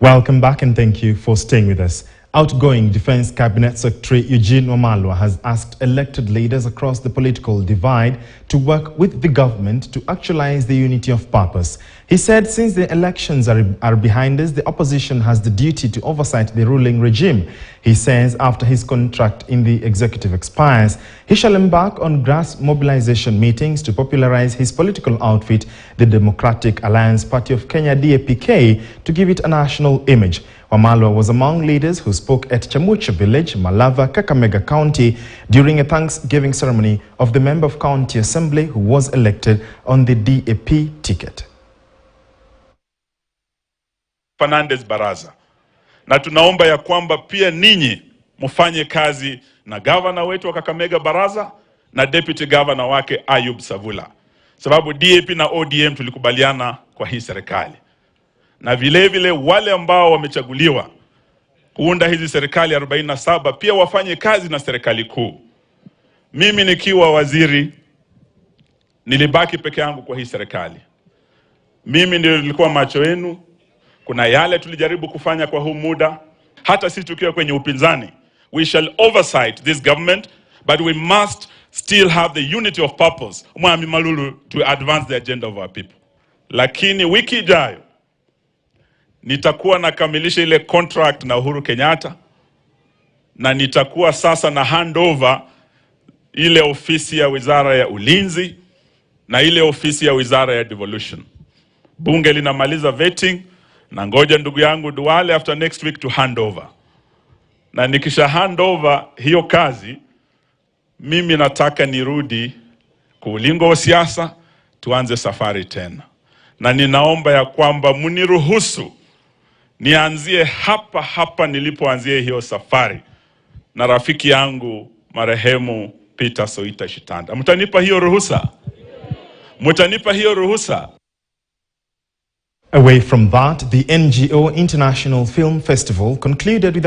Welcome back and thank you for staying with us. Outgoing Defense Cabinet Secretary Eugene Wamalwa has asked elected leaders across the political divide to work with the government to actualize the unity of purpose. He said since the elections are behind us, the opposition has the duty to oversight the ruling regime. He says after his contract in the executive expires, he shall embark on grass mobilization meetings to popularize his political outfit, the Democratic Alliance Party of Kenya (DAPK), to give it a national image. Wamalwa was among leaders who spoke at Chamucha village, Malava, Kakamega County during a Thanksgiving ceremony of the member of County Assembly who was elected on the DAP ticket. Fernandez Baraza. Na tunaomba ya kwamba pia ninyi mufanye kazi na governor wetu wa Kakamega Baraza na deputy governor wake Ayub Savula. Sababu DAP na ODM tulikubaliana kwa hii serikali. Na vile vile wale ambao wamechaguliwa kuunda hizi serikali 47 pia wafanye kazi na serikali kuu. Mimi nikiwa waziri nilibaki peke yangu kwa hii serikali. Mimi ndio nilikuwa macho yenu. Kuna yale tulijaribu kufanya kwa huu muda. Hata sisi tukiwa kwenye upinzani, we shall oversight this government, but we must still have the unity of purpose Mwami Malulu to advance the agenda of our people. Lakini wiki ijayo nitakuwa nakamilisha ile contract na Uhuru Kenyatta na nitakuwa sasa na handover ile ofisi ya Wizara ya Ulinzi na ile ofisi ya Wizara ya Devolution. Bunge linamaliza vetting na ngoja ndugu yangu Duale after next week to handover. Na nikisha handover hiyo kazi, mimi nataka nirudi kwa ulingo wa siasa, tuanze safari tena. Na ninaomba ya kwamba muniruhusu nianzie hapa nilipoanzie hiyo safari na rafiki yangu marehemu Peter Soita Shitanda. Mtanipa hiyo ruhusa? Mtanipa hiyo ruhusa? Away from that, the NGO International Film Festival concluded with a